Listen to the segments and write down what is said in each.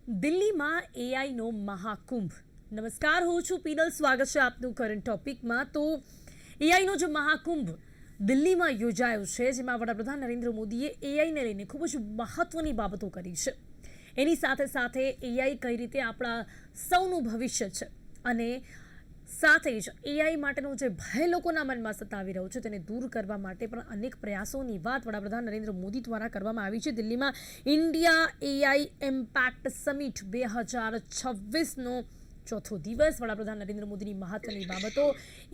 દિલ્હીમાં એઆઈનો મહાકુંભ. નમસ્કાર, હું છું પીનલ. સ્વાગત છે આપનું કરંટ ટોપિકમાં. તો એઆઈનો જે મહાકુંભ દિલ્હીમાં યોજાયો છે, જેમાં વડાપ્રધાન નરેન્દ્ર મોદીએ એઆઈને લઈને ખૂબ જ મહત્વની બાબતો કરી છે. એની સાથે સાથે એઆઈ કઈ રીતે આપણા સૌનું ભવિષ્ય છે અને સાથે જ એઆઈ માટેનો જે ભય લોકોના મનમાં સતાવી રહ્યો છે તેને દૂર કરવા માટે પણ અનેક પ્રયાસોની વાત વડાપ્રધાન નરેન્દ્ર મોદી દ્વારા કરવામાં આવી છે. દિલ્હીમાં ઇન્ડિયા એઆઈ ઇમ્પેક્ટ સમિટ 2026નો ચોથો દિવસ. વડાપ્રધાન નરેન્દ્ર મોદીની મહત્વની બાબતો,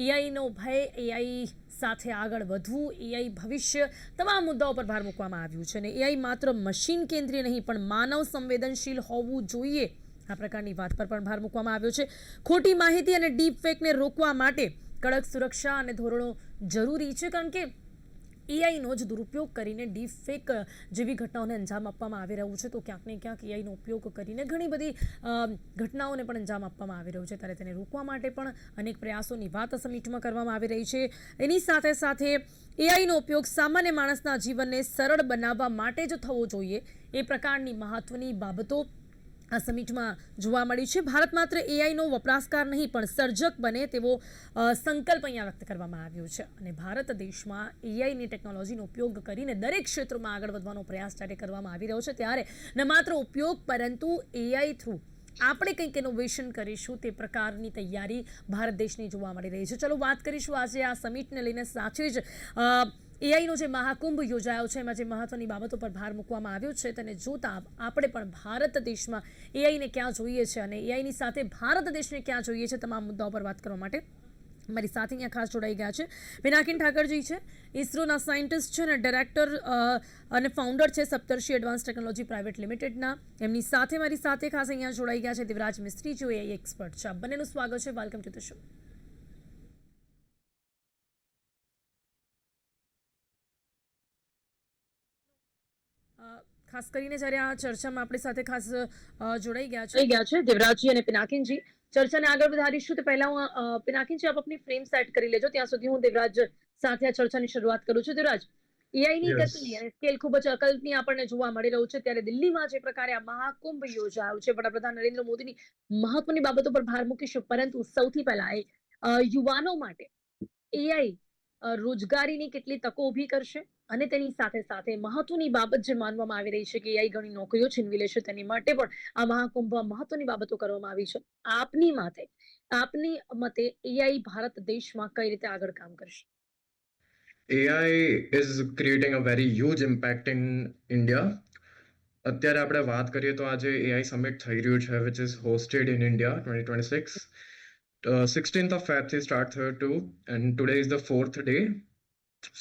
એઆઈનો ભય, એઆઈ સાથે આગળ વધવું, એઆઈ ભવિષ્ય, તમામ મુદ્દાઓ પર ભાર મૂકવામાં આવ્યું છે. અને એઆઈ માત્ર મશીન કેન્દ્રીય નહીં પણ માનવ સંવેદનશીલ હોવું જોઈએ, આ પ્રકારની વાત પર પણ ભાર મૂકવામાં આવ્યો છે. ખોટી માહિતી અને ડીપ ફેકને રોકવા માટે કડક સુરક્ષા અને ધોરણો જરૂરી છે, કારણ કે એઆઈનો જ દુરુપયોગ કરીને ડીપ ફેક જેવી ઘટનાઓને અંજામ આપવામાં આવી રહ્યું છે. તો ક્યાંક ને ક્યાંક એઆઈનો ઉપયોગ કરીને ઘણી બધી ઘટનાઓને પણ અંજામ આપવામાં આવી રહ્યું છે, ત્યારે તેને રોકવા માટે પણ અનેક પ્રયાસોની વાત સમિટમાં કરવામાં આવી રહી છે. એની સાથે સાથે એઆઈનો ઉપયોગ સામાન્ય માણસના જીવનને સરળ બનાવવા માટે જ થવો જોઈએ, એ પ્રકારની મહત્વની બાબતો આ સમિટમાં જોવા મળી છે. ભારત માત્ર એઆઈનો વપરાશકાર નહીં પણ સર્જક બને તેવો સંકલ્પ અહીંયા વ્યક્ત કરવામાં આવ્યો છે. અને ભારત દેશમાં એઆઈની ટેકનોલોજીનો ઉપયોગ કરીને દરેક ક્ષેત્રમાં આગળ વધવાનો પ્રયાસ જ્યારે કરવામાં આવી રહ્યો છે, ત્યારે ન માત્ર ઉપયોગ પરંતુ એઆઈ થ્રુ આપણે કંઈક ઇનોવેશન કરીશું તે પ્રકારની તૈયારી ભારત દેશની જોવા મળી રહી છે. ચલો વાત કરીશું આજે આ સમિટને લઈને. સાથે જ એઆઈનો જે મહાકુંભ યોજાયો છે, એમાં જે મહત્વની બાબતો પર ભાર મૂકવામાં આવ્યો છે તેને જોતા આપણે પણ ભારત દેશમાં એઆઈને ક્યાં જોઈએ છે અને એઆઈની સાથે ભારત દેશને ક્યાં જોઈએ છે, તમામ મુદ્દાઓ પર વાત કરવા માટે મારી સાથે અહીંયા ખાસ જોડાઈ ગયા છે પિનાકિન ઠાકરજી છે. ઇસરોના સાયન્ટિસ્ટ છે અને ડાયરેક્ટર અને ફાઉન્ડર છે સપ્તર્ષિ એડવાન્સ ટેકનોલોજી પ્રાઇવેટ લિમિટેડના. એમની સાથે મારી સાથે ખાસ અહીંયા જોડાઈ ગયા છે દેવરાજ મિસ્ત્રી, જો એઆઈ એક્સપર્ટ છે. આપ બંનેનું સ્વાગત છે. Welcome to the show. ખાસ કરીને જ્યારે આ ચર્ચામાં આપણી સાથે ખાસ જોડાઈ ગયા છે દેવરાજજી અને પિનાકિનજી. ચર્ચાને આગળ વધારીશું તો પહેલા હું પિનાકિનજી, આપ આપની ફ્રેમ સેટ કરી લેજો, ત્યાં સુધી હું દેવરાજ સાથે આ ચર્ચાની શરૂઆત કરું છું. દેવરાજ, એઆઈની ગતિ અને સ્કેલ ખૂબ જ અકલ્પનીય આપણને જોવા મળી રહ્યું છે, ત્યારે દિલ્હીમાં જે પ્રકારે આ મહાકુંભ યોજાયો છે, વડાપ્રધાન નરેન્દ્ર મોદીની મહત્વની બાબતો પર ભાર મૂકીશું, પરંતુ સૌથી પહેલા યુવાનો માટે એઆઈ રોજગારીની કેટલી તકો ઊભી કરશે અને તેની સાથે સાથે મહત્વની બાબત જે માનવામાં આવી રહી છે કે એઆઈ ઘણી નોકરીઓ છીનવી લેશે, તેની માટે પણ આ મહાકુંભમાં મહત્વની બાબતો કરવામાં આવી છે. આપની મતે એઆઈ ભારત દેશમાં કઈ રીતે આગળ કામ કરશે? AI is creating a very huge impact in India. અત્યારે આપણે વાત કરીએ તો આજે AI સમિટ થઈ રહ્યું છે, which is hosted in India 2026. 16th of Feb થી સ્ટાર્ટ થયું હતું and today is the 4th day.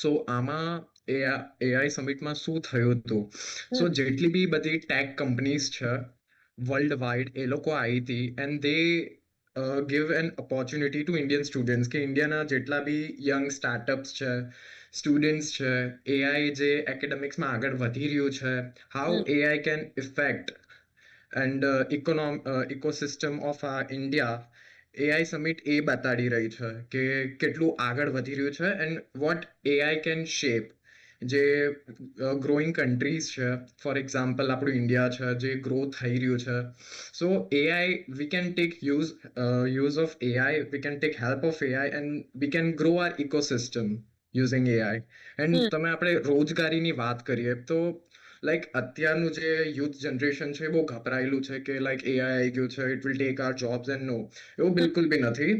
સો આમાં AI સમિટમાં શું થયું હતું? સો જેટલી બી બધી ટેક કંપનીઝ છે વર્લ્ડ વાઇડ, એ લોકો આવી હતી and they give an opportunity to Indian students કે ઇન્ડિયાના જેટલા બી યંગ સ્ટાર્ટઅપ્સ છે, સ્ટુડન્ટ્સ છે, એઆઈ જે એકેડેમિક્સમાં આગળ વધી રહ્યું છે, how AI can effect and ecosystem of India. AI summit એ બતાડી રહી છે કે કેટલું આગળ વધી રહ્યું છે and what AI can shape. જે ગ્રોઈંગ કન્ટ્રીઝ છે, ફોર એક્ઝામ્પલ આપણું ઇન્ડિયા છે જે ગ્રો થઈ રહ્યું છે. So AI, we can take use of AI, we can take help of AI and we can grow our ecosystem using AI. And તમે આપણે રોજગારીની વાત કરીએ તો લાઈક અત્યારનું જે યુથ જનરેશન છે બહુ ગભરાયેલું છે કે લાઈક એઆઈ આવી ગયું છે, it will take our jobs and no, એવું બિલકુલ બી નથી.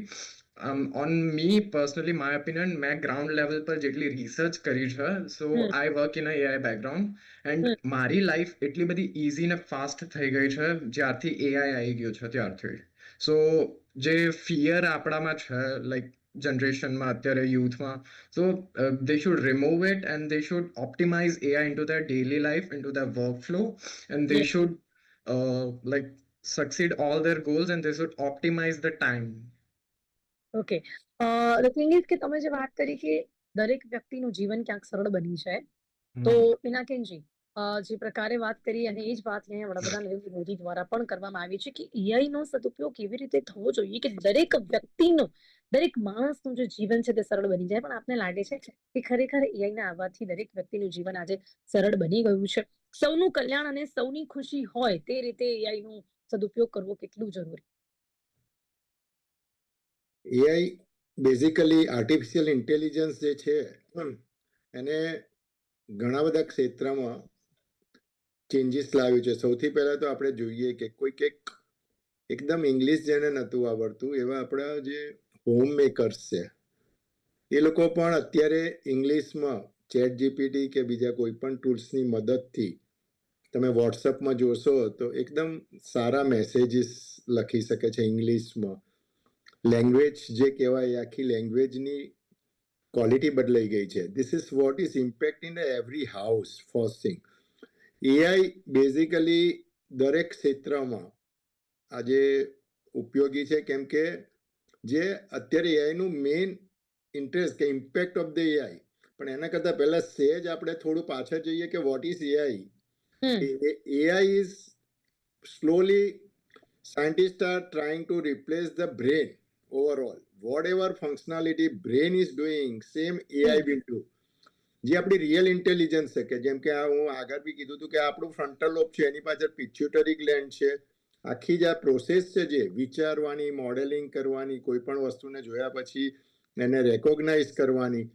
On me personally, my opinion, મેં ગ્રાઉન્ડ લેવલ પર જેટલી રિસર્ચ કરી છે, so I work in a AI background and મારી લાઈફ એટલી બધી ઇઝી ને ફાસ્ટ થઈ ગઈ છે જ્યારથી એઆઈ આવી ગયું છે ત્યારથી. સો જે ફિયર આપણામાં છે લાઈક જનરેશનમાં અત્યારે યુથમાં, સો they should remove it and they should optimize AI into their daily life, into their workflow, and they should like succeed all their goals and they should optimize the time. Okay, the thing is કે તમે જે વાત કરી કે દરેક વ્યક્તિનું જીવન ક્યાંક સરળ બની છે, તો પિનાકિનજી જે પ્રકારે વાત કરી અને એ જ વાત અહીંયા વડાપ્રધાન નરેન્દ્ર મોદી દ્વારા પણ કરવામાં આવી છે કે એઆઈ નો સદુપયોગ કેવી રીતે થવો જોઈએ કે દરેક વ્યક્તિનું, દરેક માણસનું જે જીવન છે તે સરળ બની જાય. પણ આપને લાગે છે કે ખરેખર એઆઈ ના આવવાથી દરેક વ્યક્તિનું જીવન આજે સરળ બની ગયું છે? સૌનું કલ્યાણ અને સૌની ખુશી હોય તે રીતે એઆઈ નું સદુપયોગ કરવો કેટલું જરૂરી? એઆઈ બેઝિકલી આર્ટિફિશિયલ ઇન્ટેલિજન્સ જે છે એને ઘણા બધા ક્ષેત્રમાં ચેન્જીસ લાવ્યું છે. સૌથી પહેલા તો આપણે જોઈએ કે કોઈક એકદમ ઇંગ્લિશ જેને નહોતું આવડતું એવા આપણા જે હોમ મેકર્સ છે એ લોકો પણ અત્યારે ઇંગ્લિશમાં ચેટ જીપીટી કે બીજા કોઈ પણ ટૂલ્સની મદદથી તમે વોટ્સઅપમાં જોશો તો એકદમ સારા મેસેજીસ લખી શકે છે ઇંગ્લિશમાં. લેંગ્વેજ જે કહેવાય આખી લેંગ્વેજની ક્વોલિટી બદલાઈ ગઈ છે. This is what is impact in every house. First thing, AI basically દરેક ક્ષેત્રમાં આજે ઉપયોગી છે, કેમ કે જે અત્યારે એઆઈનું મેઇન ઇન્ટરેસ્ટ કે ઇમ્પેક્ટ ઓફ ધ એઆઈ, પણ એના કરતાં પહેલા સહેજ આપણે થોડું પાછળ જઈએ કે what is AI. AI is slowly, scientists are trying to replace the brain overall. Whatever functionality brain is doing, same AI will do. જે આપણી રિયલ ઇન્ટેલિજન્સ છે, કે જેમ કે હું આગળ બી કીધું હતું કે આપણું ફ્રન્ટલ લોબ છે, એની પાછળ પિચ્યુટરી ગ્લેન્ડ છે. આખી જે આ પ્રોસેસ છે, જે વિચારવાની, મોડેલિંગ કરવાની, કોઈ પણ વસ્તુને જોયા પછી એને રેકોગ્નાઇઝ કરવાની,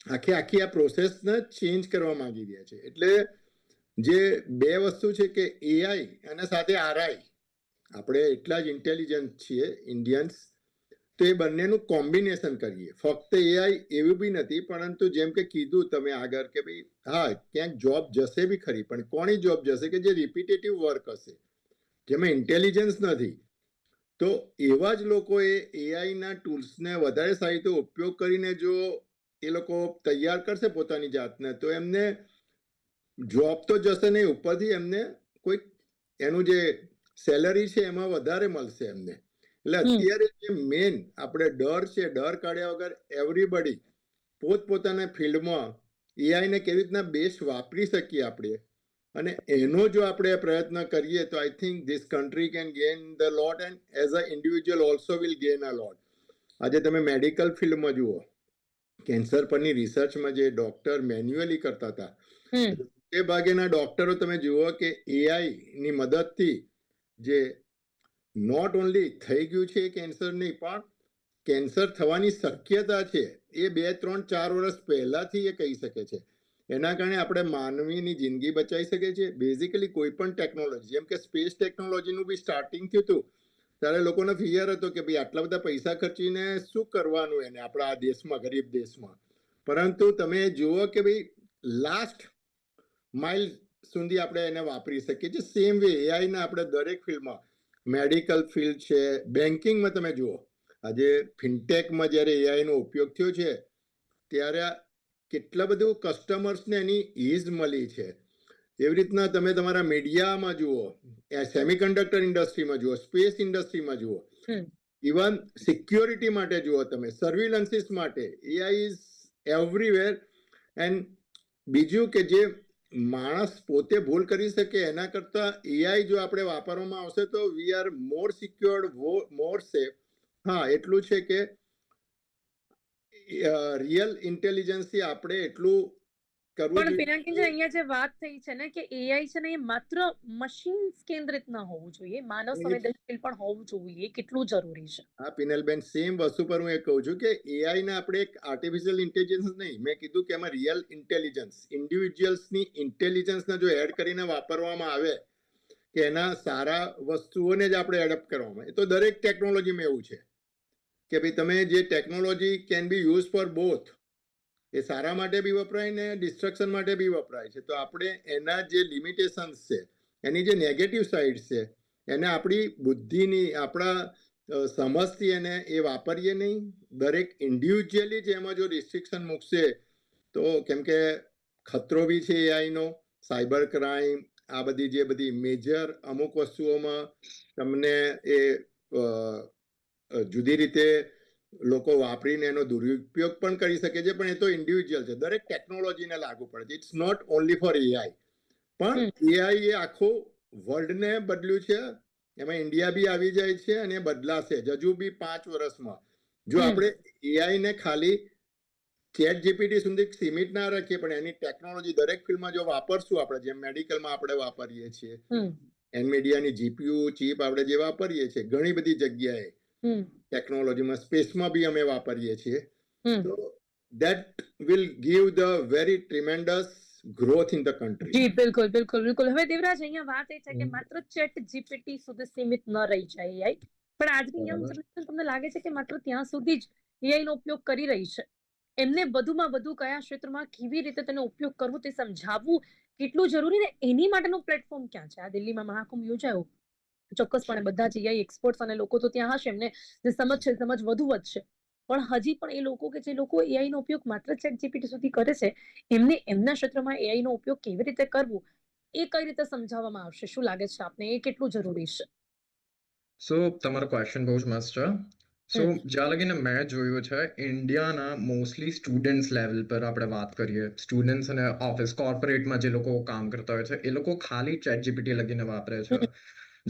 આખી આ પ્રોસેસને ચેન્જ કરવા માંગી રહ્યા છે. એટલે જે બે વસ્તુ છે કે એઆઈ અને સાથે આરઆઈ, આપણે એટલા જ ઇન્ટેલિજન્ટ છીએ ઇન્ડિયન્સ, તો એ બંનેનું કોમ્બિનેશન કરીએ. ફક્ત એઆઈ એવું બી નથી, પરંતુ જેમ કે કીધું તમે આગળ કે ભાઈ હા ક્યાંક જોબ જશે બી ખરી, પણ કોની જોબ જશે કે જે રિપીટેટિવ વર્ક હશે, જેમાં ઇન્ટેલિજન્સ નથી. તો એવા જ લોકોએ એઆઈના ટૂલ્સને વધારે સારી રીતે ઉપયોગ કરીને જો એ લોકો તૈયાર કરશે પોતાની જાતને, તો એમને જોબ તો જશે નહીં, ઉપરથી એમને કોઈ એનું જે સેલરી છે એમાં વધારે મળશે એમને. એટલે અત્યારે જે મેન આપણે ડર છે, ડર કાઢ્યા વગર એવરીબડી પોતપોતાના ફિલ્ડમાં એઆઈને કેવી રીતના બેસ્ટ વાપરી શકીએ આપણે, અને એનો જો આપણે પ્રયત્ન કરીએ તો I think this country can gain the lot and as a individual also will gain a lot. આજે તમે મેડિકલ ફિલ્ડમાં જુઓ, કેન્સર પરની રિસર્ચમાં જે ડોક્ટર મેન્યુઅલી કરતા હતા, એ ભાગેના ડોક્ટરો તમે જુઓ કે એઆઈ ની મદદથી જે નોટ ઓનલી થઈ ગયું છે કેન્સર નહીં, પણ કેન્સર થવાની શક્યતા છે એ 2, 3, 4 વર્ષ પહેલાથી એ કહી શકે છે. એના કારણે આપણે માનવીની જિંદગી બચાવી શકીએ છીએ. બેઝિકલી કોઈ પણ ટેકનોલોજી, જેમ કે સ્પેસ ટેકનોલોજીનું બી સ્ટાર્ટિંગ થયું હતું ત્યારે લોકોનો ફિયર હતો કે ભાઈ આટલા બધા પૈસા ખર્ચીને શું કરવાનું એને આપણા આ દેશમાં, ગરીબ દેશમાં. પરંતુ તમે જુઓ કે ભાઈ લાસ્ટ માઇલ સુધી આપણે એને વાપરી શકીએ છીએ. સેમ વે એઆઈના આપણે દરેક ફિલ્ડમાં, મેડિકલ ફિલ્ડ છે, બેન્કિંગમાં તમે જુઓ, આજે ફિનટેકમાં જ્યારે એઆઈનો ઉપયોગ થયો છે ત્યારે કેટલા બધું કસ્ટમર્સને એની ઇઝ મળી છે. એવી રીતના તમે તમારા મીડિયામાં જુઓ, સેમિકન્ડક્ટર ઇન્ડસ્ટ્રીમાં જુઓ, સ્પેસ ઇન્ડસ્ટ્રીમાં જુઓ, ઇવન સિક્યોરિટી માટે જુઓ, તમે સર્વિલન્સીસ માટે એઆઈ ઇઝ એવરીવેર. એન્ડ બીજું કે જે માણસ પોતે ભૂલ કરી શકે એના કરતાં એઆઈ જો આપણે વાપરવામાં આવશે તો we are more secured, more safe. હા, એટલું છે કે રિયલ ઇન્ટેલિજન્સથી આપણે એટલું કરવું પણ જોઈએ. પિનાકીજી, અહીંયા જે વાત થઈ છે ને કે એઆઈ છે ને એ માત્ર મશીન્સ કેન્દ્રિત ન હોવું જોઈએ, માનવ સંવેદનશીલ પણ હોવું જોઈએ, કેટલું જરૂરી છે? હા પિનલબેન, સેમ વસ્તુ પર હું એ કહું છું કે એઆઈ ને આપણે એક આર્ટિફિશિયલ ઇન્ટેલિજન્સ નહીં, મેં કીધું કે એમાં રિયલ ઇન્ટેલિજન્સ, ઇન્ડિવિજ્યુઅલ્સની ઇન્ટેલિજન્સને જો એડ કરીને વાપરવામાં આવે કે એના સારા વસ્તુઓને જ આપણે એડપ્ટ કરવામાં, એ તો દરેક ટેકનોલોજીમાં એવું છે કે ભાઈ તમે જે technology can be use for both, એ સારા માટે બી વપરાય ને ડિસ્ટ્રક્શન માટે બી વપરાય છે. તો આપણે એના જે લિમિટેશન્સ છે, એની જે નેગેટિવ સાઇડ છે, એને આપણી બુદ્ધિની, આપણા સમજથી એને એ વાપરીએ નહીં. દરેક ઇન્ડિવિજ્યુઅલી જ એમાં જો રિસ્ટ્રિક્શન મૂકશે તો, કેમ કે ખતરો બી છે એઆઈનો, સાયબર ક્રાઇમ, આ બધી જે બધી મેજર અમુક વસ્તુઓમાં તમને એ જુદી રીતે લોકો વાપરીને એનો દુરુપયોગ પણ કરી શકે છે. પણ એ તો ઇન્ડિવિજ્યુઅલ છે, દરેક ટેકનોલોજીને લાગુ પડે છે. It's not only for AI, પણ એઆઈ એ આખો વર્લ્ડને બદલ્યું છે. એમાં ઇન્ડિયા બી આવી જાય છે અને બદલાશે હજુ બી 5 વર્ષમાં. જો આપણે એઆઈ ને ખાલી ચેટ જીપીટી સુધી સીમિત ના રાખીએ, પણ એની ટેકનોલોજી દરેક ફિલ્ડમાં જો વાપરશું આપણે, જેમ મેડિકલમાં આપણે વાપરીએ છીએ, એનવીડિયાની જીપીયુ ચીપ આપણે જે વાપરીએ છીએ ઘણી બધી જગ્યાએ હમ ટેકનોલોજીમાં સ્પેસમાં બી અમે વાપરીએ છીએ. હમ તો that will give the very tremendous growth in the country. જી બિલકુલ બિલકુલ બિલકુલ. હવે દેવરાજ, અહીંયા વાત એ છે કે માત્ર ચેટ જીપીટી સુધી સીમિત ન રહી જાય AI, પણ આજની યંગ બરાબર. જનરેશન તમને લાગે છે કે માત્ર ત્યાં સુધી જ AI નો ઉપયોગ કરી રહી છે? એમને વધુમાં વધુ કયા ક્ષેત્રમાં કેવી રીતે તેનો ઉપયોગ કરવો તે સમજાવવું કેટલું જરૂરી, ને એની માટેનું પ્લેટફોર્મ ક્યાં છે? આ દિલ્હીમાં મહાકુંભ યોજાયો, ચોક્કસપણે બધા જ AI એક્સપર્ટ્સ અને લોકો તો ત્યાં હશે, એમને જે સમજ છે સમજ વધુ વધશે, પણ હજી પણ એ લોકો કે જે લોકો AI નો ઉપયોગ માત્ર ચેટ જીપીટી સુધી કરે છે, એમને એમના ક્ષેત્રમાં AI નો ઉપયોગ કેવી રીતે કરવો એ કઈ રીતે સમજાવવામાં આવશે? શું લાગે છે આપને, એ કેટલું જરૂરી છે? સો તમારો ક્વેશ્ચન બહુ જ મસ્ત છે. સો જ્યાં લગીને મેં જોયું છે, ઇન્ડિયાના મોસ્ટલી સ્ટુડન્ટ્સ લેવલ પર આપણે વાત કરીએ, સ્ટુડન્ટ્સ અને ઓફિસ કોર્પોરેટમાં જે લોકો કામ કરતા હોય છે, એ લોકો ખાલી ચેટ જીપીટી લગીને વાપરે છે,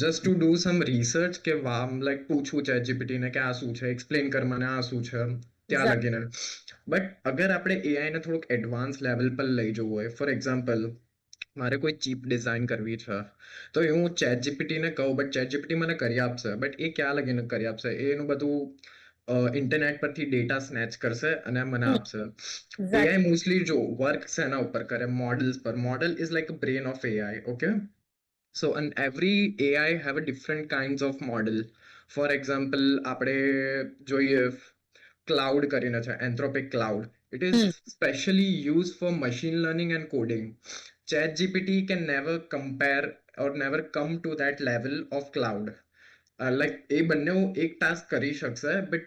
just to do sum research, કે લાઈક પૂછવું ચેટ જીપીટી ને કે આ શું છે, એક્સપ્લેન કર મને આ શું છે, ત્યાં લગીને. બટ અગર આપણે એઆઈ ને થોડુંક એડવાન્સ લેવલ પર લઈ જવું હોય, ફોર એક્ઝામ્પલ મારે કોઈ ચીપ ડિઝાઇન કરવી છે, તો એ હું ચેટ જીપીટીને કહું, બટ ચેટ જીપીટી મને કરી આપશે, બટ એ ક્યાં લગીને કરી આપશે? એનું બધું ઇન્ટરનેટ પરથી ડેટા સ્નેચ કરશે અને મને આપશે. એઆઈ મોસ્ટલી જો વર્ક છે એના ઉપર કરે, મોડલ્સ પર. Model is like a brain of AI, okay? So, and every AI have a different kinds of model. For example, આપણે જોઈએ ક્લાઉડ કરીને છે, Anthropic cloud. It is specially used for machine learning and coding. ChatGPT can never compare or never come to that level of cloud. Like એ બંને એક task કરી શકશે, but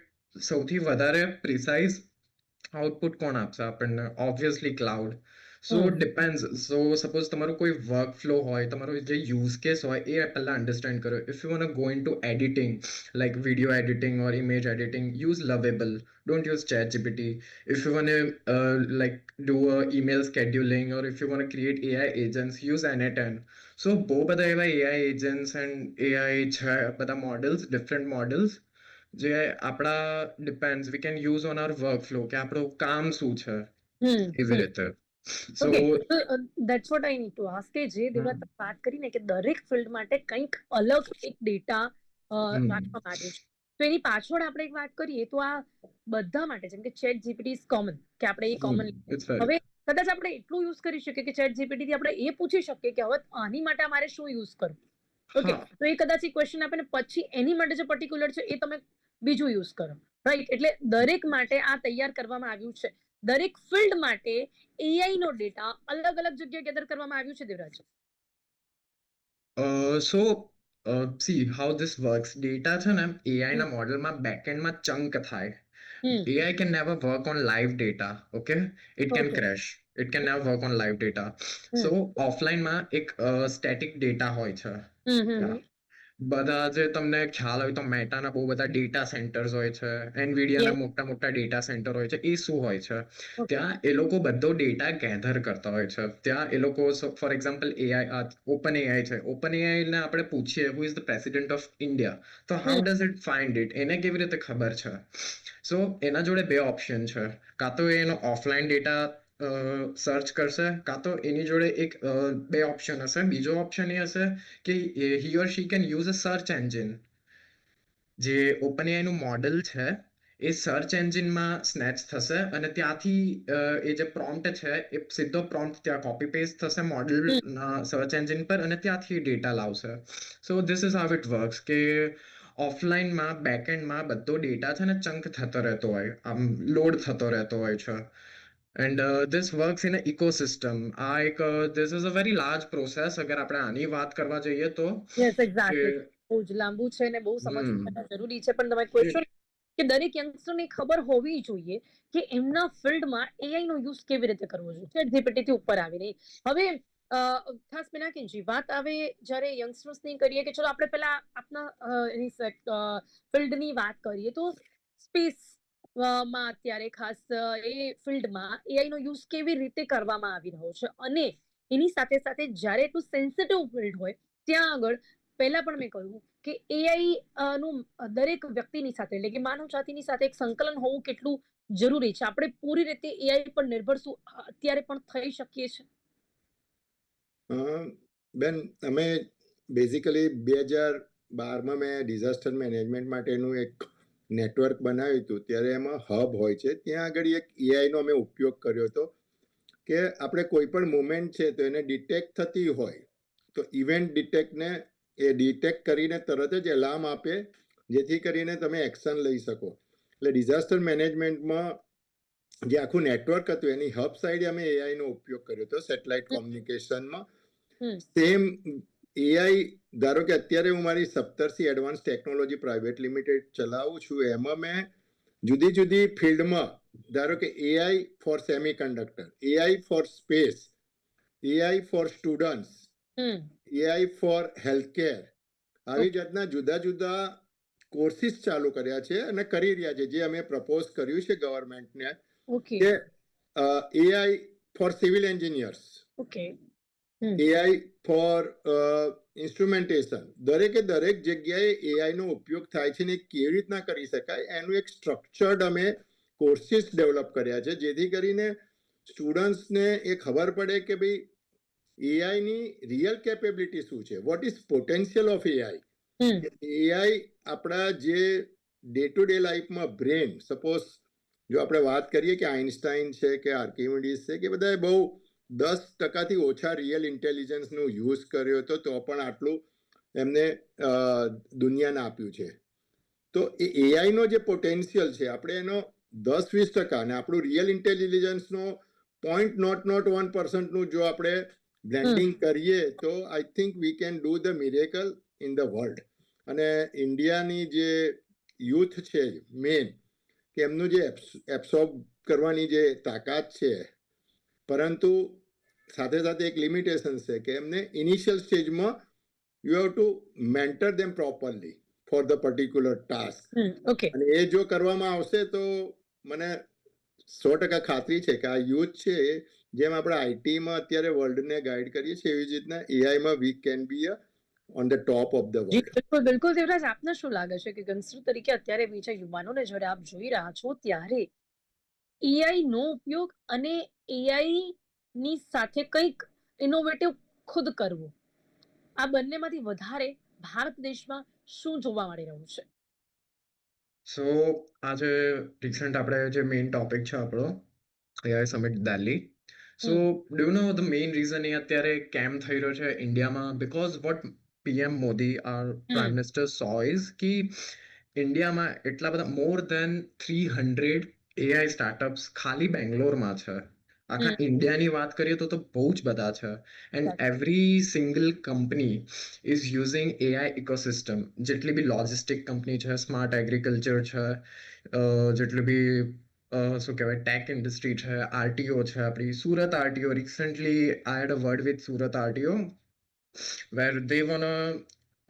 સૌથી વધારે પ્રિસાઇઝ આઉટપુટ કોણ આપશે આપણને? Obviously cloud. So depends. So suppose તમારું કોઈ વર્ક ફ્લો હોય, તમારો જે યુઝ કેસ હોય, એ પહેલા અન્ડરસ્ટેન્ડ કરો. If you want go into editing, like video editing or image editing, use Lovable. Don't use ChatGPT. If you want to like do email scheduling, or if you want to create AI agents, use N8N. So બહુ બધા એવા AI agents and AI છે, બધા models, different models, જે આપણા depends, we can use on our workflow, કે આપણું કામ શું છે, એવી રીતે. So okay, that's what I need to ask, કે જે દેવરાજ તમે વાત કરીને કે દરેક ફિલ્ડ માટે કંઈક અલગ એક ડેટા રાખવામાં આવ્યો છે, તો એની પાછળ આપણે એક વાત કરીએ તો આ બધા માટે, જેમ કે ચેટ જીપીટી ઇઝ કોમન, કે આપણે એ કોમન. હવે કદાચ આપણે એટલું યુઝ કરી શકીએ કે ચેટ જીપીટી થી આપણે એ પૂછી શકીએ કે હવે આની માટે મારે શું યુઝ કરવું. ઓકે, તો એ કદાચ એ ક્વેશ્ચન આપે ને પછી એની માટે જે પર્ટિક્યુલર છે એ તમે બીજું યુઝ કરો, રાઈટ? એટલે દરેક માટે આ તૈયાર કરવામાં આવ્યું છે. દરેક ફિલ્ડ માટે AI નો ડેટા અલગ અલગ જગ્યાએ ગેધર કરવામાં આવ્યું છે, Devraj. So see how this works. Data છે ને એઆઈ ના મોડલમાં બેકએન્ડમાં ચંક થાય. AI can never work on live data, okay? It can crash. It can never work on live data. So offline માં એક સ્ટેટિક ડેટા હોય છે. બધા જે તમને ખ્યાલ હોય તો મેટાના બહુ બધા ડેટા સેન્ટર્સ હોય છે, એનવીડિયાના મોટા મોટા ડેટા સેન્ટર હોય છે. એ શું હોય છે? ત્યાં એ લોકો બધો ડેટા ગેધર કરતા હોય છે. ત્યાં એ લોકો, for example AI, open AI છે, ઓપન એઆઈ ને આપણે પૂછીએ who is the president of India, તો how does it find it? એને કેવી રીતે ખબર છે? સો એના જોડે બે ઓપ્શન છે. કાં તો એનો ઓફલાઈન ડેટા સર્ચ કરશે, કાં તો એની જોડે એક બે ઓપ્શન હશે. બીજો ઓપ્શન એ હશે કે he or she can use a search engine. જે ઓપન એઆઈ નું મોડલ છે, એ સર્ચ એન્જિનમાં સ્નેચ થશે અને ત્યાંથી એ જે પ્રોમ્પ્ટ છે એ સીધો પ્રોમ્પ્ટ ત્યાં કોપી પેસ્ટ થશે મોડલના સર્ચ એન્જિન પર, અને ત્યાંથી ડેટા લાવશે. So this is how it works, કે ઓફલાઈનમાં બેકએન્ડમાં બધો ડેટા છે ને ચંક થતો રહેતો હોય, આમ લોડ થતો રહેતો હોય છે. And this works in a ecosystem. આ એક this is a very large process. અગર આપણે આની વાત કરવા જઈએ તો યસ, એક્ઝેક્ટલી. બહુ જ લાંબુ છે ને બહુ સમજવું જરૂરી છે, પણ તમે ક્વેશ્ચન કે દરેક યંગસ્ટરને ખબર હોવી જોઈએ કે એમના ફિલ્ડમાં AI નો યુઝ કેવી રીતે કરવો જોઈએ. ચેટ જીપીટી થી ઉપર આવી રહી. હવે ખાસ પિનાકીનજી, વાત આવે જ્યારે યંગસ્ટર્સની કરીએ કે ચલો આપણે પહેલા આપના એની ફિલ્ડની વાત કરીએ, તો સ્પેસ માં અત્યારે ખાસ એ ફિલ્ડમાં AI નો યુઝ કેવી રીતે કરવામાં આવી રહ્યો છે, અને એની સાથે સાથે જ્યારે એટલું સેન્સિટિવ ફિલ્ડ હોય ત્યાં આગળ પહેલા પણ મેં કહ્યું કે AI નું દરેક વ્યક્તિની સાથે, એટલે કે માનવ જાતિની સાથે એક સંકલન હોવું કેટલું જરૂરી છે. આપણે પૂરી રીતે AI પર નિર્ભર શું અત્યારે પણ થઈ શકીએ છીએ? બેન, તમે બેઝિકલી 2012માં મેં ડિઝાસ્ટર મેનેજમેન્ટ માટેનું એક નેટવર્ક બનાવ્યું હતું. ત્યારે એમાં હબ હોય છે, ત્યાં આગળ એક એઆઈનો અમે ઉપયોગ કર્યો હતો કે આપણે કોઈ પણ મુવમેન્ટ છે તો એને ડિટેક્ટ થતી હોય તો ઇવેન્ટ ડિટેક્ટને એ ડિટેક્ટ કરીને તરત જ એલાર્મ આપે, જેથી કરીને તમે એક્શન લઈ શકો. એટલે ડિઝાસ્ટર મેનેજમેન્ટમાં જે આખું નેટવર્ક હતું એની હબ સાઈડે અમે એઆઈનો ઉપયોગ કર્યો હતો સેટેલાઇટ કોમ્યુનિકેશનમાં. સેમ એઆઈ, ધારો કે અત્યારે હું મારી Saptarshi advance technology private limited ચલાવું છું, એમાં મેં જુદી જુદી ફિલ્ડમાં, ધારો કે AI for semiconductor, AI for space, AI for students, AI for healthcare, આવી જાતના જુદા જુદા કોર્સિસ ચાલુ કર્યા છે અને કરી રહ્યા છે. જે અમે પ્રપોઝ કર્યું છે ગવર્મેન્ટને ઓકે કે AI for civil engineers, okay AI for instrumentation, દરેકે દરેક જગ્યાએ એઆઈ નો ઉપયોગ થાય છે ને કેવી રીતના કરી શકાય એનું એક સ્ટ્રક્ચર્ડ અમે કોર્સિસ ડેવલપ કર્યા છે, જેથી કરીને સ્ટુડન્ટ્સને એ ખબર પડે કે ભાઈ એઆઈ ની રિયલ કેપેબિલિટી શું છે, what is potential of AI. AI આપણા જે ડે ટુ ડે લાઈફમાં બ્રેન, સપોઝ જો આપણે વાત કરીએ કે આઇન્સ્ટાઈન છે કે આર્કિમિડીઝ છે કે બધાએ બહુ 10% ઓછા રિયલ ઇન્ટેલિજન્સનો યુઝ કર્યો હતો તો પણ આટલું એમને દુનિયાને આપ્યું છે. તો એ એઆઈનો જે પોટેન્શિયલ છે આપણે એનો 10-20% અને આપણું રિયલ ઇન્ટેલિજન્સનો 0.01%નું જો આપણે બ્લેન્ડિંગ કરીએ તો I think we can do the miracle in the world. અને ઇન્ડિયાની જે યુથ છે મેન, કે એમનું જે એબ્સોર્બ કરવાની જે તાકાત છે, પરંતુ સાથે સાથે એક લિમિટેશન છે કે એમને ઇનિશિયલ સ્ટેજમાં you have to mentor them properly for the particular task. Okay અને એ જો કરવામાં આવશે તો મને 100% ખાતરી છે કે આ યુથ છે, જેમ આપણે આઈટીમાં અત્યારે વર્લ્ડને ગાઈડ કરીએ છીએ એવી જ રીતના એઆઈમાં we can be on the top of the G world. બિલકુલ બિલકુલ દેવરાજ, આપને શું લાગે છે કે ગંગસ્ટર તરીકે અત્યારે બીજા યુવાનોને જ્યારે આપ જોઈ રહ્યા છો ત્યારે એઆઈ નો ઉપયોગ અને એઆઈ ની સાથે કંઈક ઇનોવેટિવ ખુદ કરવું, આ બંનેમાંથી વધારે ભારત દેશમાં શું જોવા મળી રહ્યું છે? સો આજે રિસન્ટ આપણે જે મેઇન ટોપિક છે આપણો AI summit Delhi. So do you know the main reason એ અત્યારે કેમ થઈ રહ્યો છે ઇન્ડિયામાં, because what PM Modi our prime minister so is કે ઇન્ડિયામાં એટલા બધા મોર દેન 300 એઆઈ સ્ટાર્ટઅપ્સ ખાલી બેંગ્લોરમાં છે. આખા ઇન્ડિયાની વાત કરીએ તો બહુ જ બધા છે. And every single company is using AI ecosystem. જેટલી બી લોજિસ્ટિક કંપની છે, સ્માર્ટ એગ્રીકલ્ચર છે, જેટલી બી શું કહેવાય ટેક ઇન્ડસ્ટ્રી છે, આરટીઓ છે, આપણી Surat RTO, recently I had a word with Surat RTO where they wanna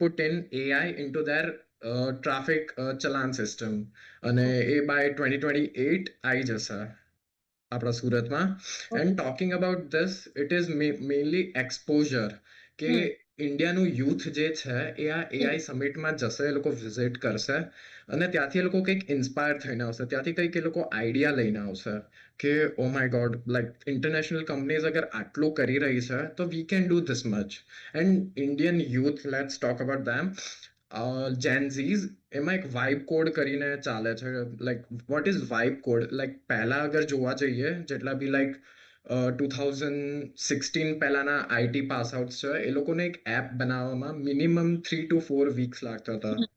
put in AI into their traffic challan system. અને એ by 2028 આવી જશે આપણા સુરતમાં. And talking about this, it is mainly exposure કે ઇન્ડિયાનું youth જે છે એ આ એઆઈ સમિટમાં જશે, એ લોકો વિઝિટ કરશે અને ત્યાંથી એ લોકો કંઈક ઇન્સ્પાયર થઈને આવશે, ત્યાંથી કંઈક એ લોકો આઈડિયા લઈને આવશે કે oh my god, like international companies અગર આટલું કરી રહી છે તો we can do this much. And Indian youth, let's talk about them, Gen Z's, એમાં એક વાઇબ કોડ કરીને ચાલે છે. Like what is vibe code? Like પહેલા અગર જોવા જઈએ જેટલા બી લાઈક 2016 પહેલાના આઈટી પાસ આઉટ છે, એ લોકોને એક એપ બનાવવામાં મિનિમમ 3 to 4 વીક્સ લાગતા હતા.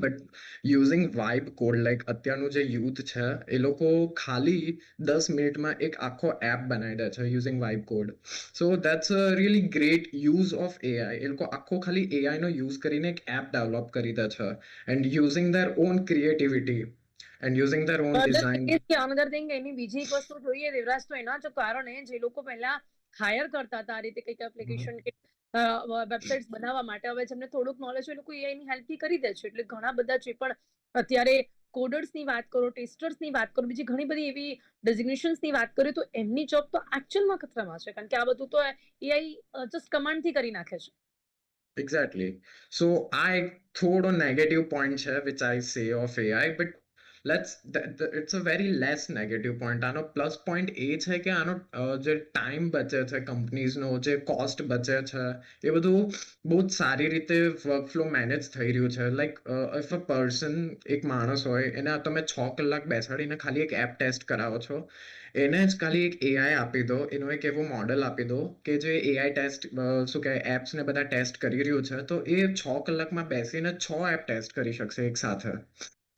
But using vibe code, like અત્યારનું જે યુથ છે એ લોકો ખાલી 10 મિનિટમાં એક આખો એપ બનાવી દે છે using vibe code. So that's a really great use of AI. એ લોકો આખો ખાલી એઆઈ નો યુઝ કરીને એક એપ ડેવલપ કરી દે છે and using their own creativity and using their own design. Another thing, એની બીજી એક વસ્તુ જોઈએ દેવરાજ, તો એના જ કારણે જે લોકો પહેલા હાયર કરતા હતા આ રીતે કંઈક એપ્લિકેશન કે વેબસાઇટ્સ બનાવવા માટે, હવે જેમને થોડુંક નોલેજ હોય એ લોકો એઆઈ ની હેલ્પથી કરી દે છે. એટલે ઘણા બધા જે પણ અત્યારે કોડર્સની વાત કરો, ટેસ્ટર્સની વાત કરો, બીજી ઘણી બધી એવી ડેઝિગ્નેશન્સની વાત કરીએ તો એમની જોબ તો એકચ્યુઅલમાં ખતરામાં છે, કારણ કે આ બધું તો એઆઈ જસ્ટ કમાન્ડથી કરી નાખે છે. એક્ઝેક્ટલી. સો આ એક થોડો નેગેટિવ પોઈન્ટ છે which I say of AI. But it's a very less negative point. આનો પ્લસ પોઈન્ટ એ છે કે આનો જે ટાઈમ બચે છે કંપનીઝનો, જે કોસ્ટ બચે છે, એ બધું બહુ જ સારી રીતે વર્કફ્લો મેનેજ થઈ રહ્યું છે. લાઈક ઇફ અ પર્સન, એક માણસ હોય, એને તમે 6 કલાક બેસાડીને ખાલી એક એપ ટેસ્ટ કરાવો છો, એને જ ખાલી એક એઆઈ આપી દો, એનો એક એવો મોડેલ આપી દો કે જે એઆઈ ટેસ્ટ, શું કહેવાય, એપ્સ ને બધા ટેસ્ટ કરી રહ્યું છે, તો એ 6 કલાકમાં બેસીને 6 એપ ટેસ્ટ કરી શકશે એક સાથે.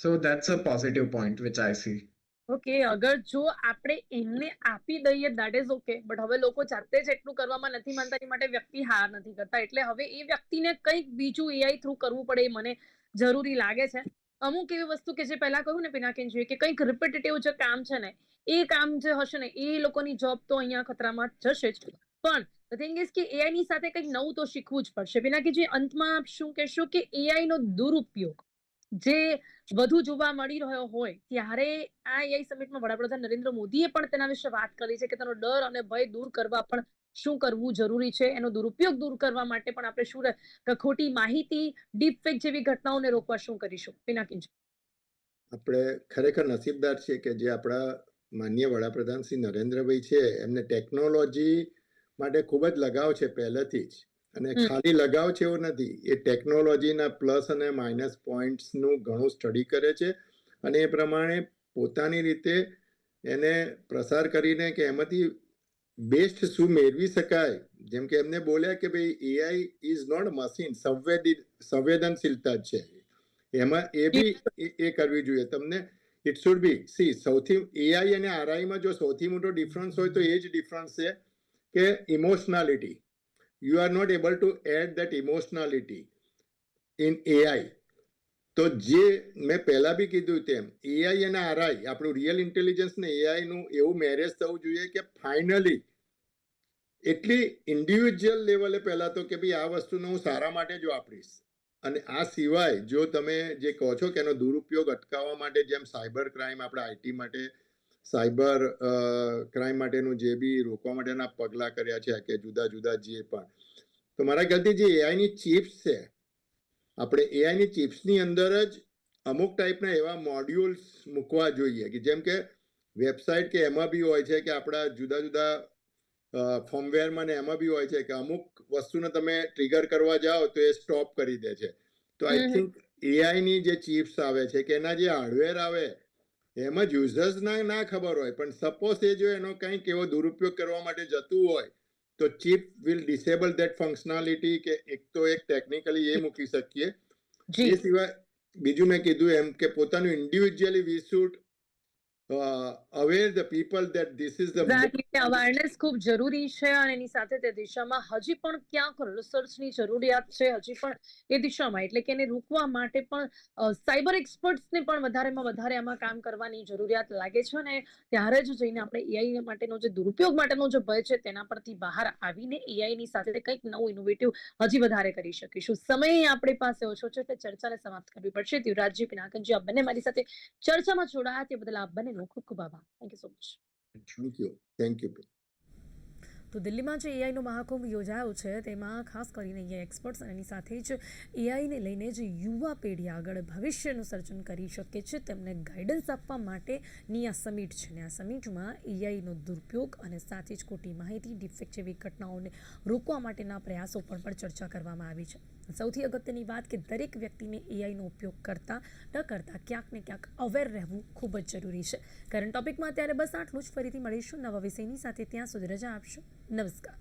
સો that's a positive point which I C. Okay, અગર જો આપણે એમને આપી દઈએ દેટ ઇઝ ઓકે, બટ હવે લોકો જાતે જ એટલું કરવામાં નથી માનતા, એ માટે વ્યક્તિ હાર નથી કરતા, એટલે હવે એ વ્યક્તિને કંઈક બીજું એઆઈ થ્રુ કરવું પડે એ મને જરૂરી લાગે છે. અમુક એવી વસ્તુ કે જે પહેલા કહ્યું ને પિનાકીન જોઈએ કે કંઈક રિપીટેટિવ જે કામ છે ને, એ કામ જે હશે ને, એ લોકોની જોબ તો અહીંયા ખતરામાં જશે જ. પણ ધ થિંગ ઇઝ કે એઆઈ ની સાથે કંઈક નવું તો શીખવું જ પડશે. પિનાકીજી, અંતમાં આપ શું કહેશો કે એઆઈ નો દુરુપયોગ જે વધુ જોવા મળી રહ્યો હોય, ત્યારે આ એઆઈ સમિટમાં વડાપ્રધાન નરેન્દ્ર મોદીએ પણ તેના વિશે વાત કરી છે કે તેનો ડર અને ભય દૂર કરવા પણ શું કરવું જરૂરી છે, એનો દુરુપયોગ દૂર કરવા માટે પણ આપણે શું ખોટી માહિતી, ડીપફેક જેવી ઘટનાઓને રોકવા શું કરીશું? પિનાકીન, આપણે ખરેખર નસીબદાર છીએ કે જે આપણા માનનીય વડાપ્રધાન શ્રી નરેન્દ્રભાઈ છે, એમને ટેકનોલોજી માટે ખૂબ જ લગાવ છે પહેલેથી જ. અને ખાલી લગાવ છે એવું નથી, એ ટેકનોલોજીના પ્લસ અને માઇનસ પોઈન્ટ્સનું ઘણું સ્ટડી કરે છે અને એ પ્રમાણે પોતાની રીતે એને પ્રસાર કરીને કે એમાંથી બેસ્ટ શું મેળવી શકાય. જેમ કે એમને બોલ્યા કે ભાઈ એઆઈ ઇઝ નોટ મશીન, સંવેદનશીલતા જ છે એમાં, એ બી એ કરવી જોઈએ તમને. ઇટ શુડ બી સી, સૌથી એઆઈ અને આરઆઈમાં જો સૌથી મોટો ડિફરન્સ હોય તો એ જ ડિફરન્સ છે કે emotionality. You are not able to add that emotionality in AI. તો જે મેં પહેલા બી કીધું તેમ, એઆઈ અને આરઆઈ, આપણું રિયલ ઇન્ટેલિજન્સ ને એઆઈનું એવું મેરેજ થવું જોઈએ કે ફાઇનલી એટલી ઇન્ડિવિજ્યુઅલ લેવલે પહેલા તો કે ભાઈ આ વસ્તુને હું સારા માટે જ વાપરીશ. અને આ સિવાય જો તમે જે કહો છો કે એનો દુરુપયોગ અટકાવવા માટે, જેમ સાયબર ક્રાઇમ, આપણે આઈટી માટે સાયબર ક્રાઇમ માટેનું જે બી રોકવા માટેના પગલાં કર્યા છે કે જુદા જુદા જે પણ, તો મારા ખ્યાલથી જે એઆઈની ચિપ્સ છે, આપણે એઆઈની ચિપ્સની અંદર જ અમુક ટાઈપના એવા મોડ્યુલ્સ મૂકવા જોઈએ કે જેમ કે વેબસાઇટ કે એમાં બી હોય છે કે આપણા જુદા જુદા ફોર્મવેરમાં ને એમાં બી હોય છે કે અમુક વસ્તુને તમે ટ્રિગર કરવા જાઓ તો એ સ્ટોપ કરી દે છે. તો આઈ થિંક એઆઈની જે ચિપ્સ આવે છે કે એના જે હાર્ડવેર આવે એમાં યુઝર્સ ના ખબર હોય, પણ સપોઝ એ જો એનો કંઈક એવો દુરુપયોગ કરવા માટે જતું હોય તો chip will disable that functionality, કે એક તો એક ટેકનિકલી એ મૂકી શકીએ. એ સિવાય બીજું મેં કીધું એમ કે પોતાનું individually we should aware the people that this is the awareness ખૂબ જરૂરી છે અને એની સાથે તે દિશામાં હજી પણ ક્યાંક રિસર્ચની જરૂરિયાત છે, હજી પણ એ દિશામાં, એટલે કે એને રોકવા માટે પણ સાયબર એક્સપર્ટ્સને પણ વધારેમાં વધારે આમાં કામ કરવાની જરૂરિયાત લાગે છે. અને ત્યારે જ જઈને આપણે એઆઈ માટેનો જે દુરુપયોગ માટેનો જે ભય છે તેના પરથી બહાર આવીને એઆઈની સાથે કંઈક નવું ઇનોવેટિવ હજી વધારે કરી શકીશું. સમય આપણી પાસે ઓછો છે એટલે ચર્ચાને સમાપ્ત કરવી પડશે. યુવરાજજી, પિનાકનજી, આપ બંને મારી સાથે ચર્ચામાં જોડાયા તે બદલ આપ બંનેનો ખૂબ ખૂબ આભાર. Thank you so much. Thank you. તો દિલ્હીમાં જે એઆઈનો મહાકુંભ યોજાયો છે તેમાં ખાસ કરીને એઆઈ એક્સપર્ટ્સ અને એની સાથે જ એઆઈને લઈને જે યુવા પેઢી આગળ ભવિષ્યનું સર્જન કરી શકે છે તેમને ગાઈડન્સ આપવા માટેની આ સમિટ છે. ને આ સમિટમાં એઆઈનો દુરુપયોગ અને સાથે જ ખોટી માહિતી, ડીપફેક જેવી ઘટનાઓને રોકવા માટેના પ્રયાસો પર પણ ચર્ચા કરવામાં આવી છે. સૌથી અગત્યની વાત કે દરેક વ્યક્તિને એઆઈનો ઉપયોગ કરતાં ક્યાંક ને ક્યાંક અવેર રહેવું ખૂબ જ જરૂરી છે. કરંટ ટોપિકમાં અત્યારે બસ આટલું જ. ફરીથી મળીશું નવા વિષયની સાથે. ત્યાં સુધી રજા આપશો. નમસ્કાર.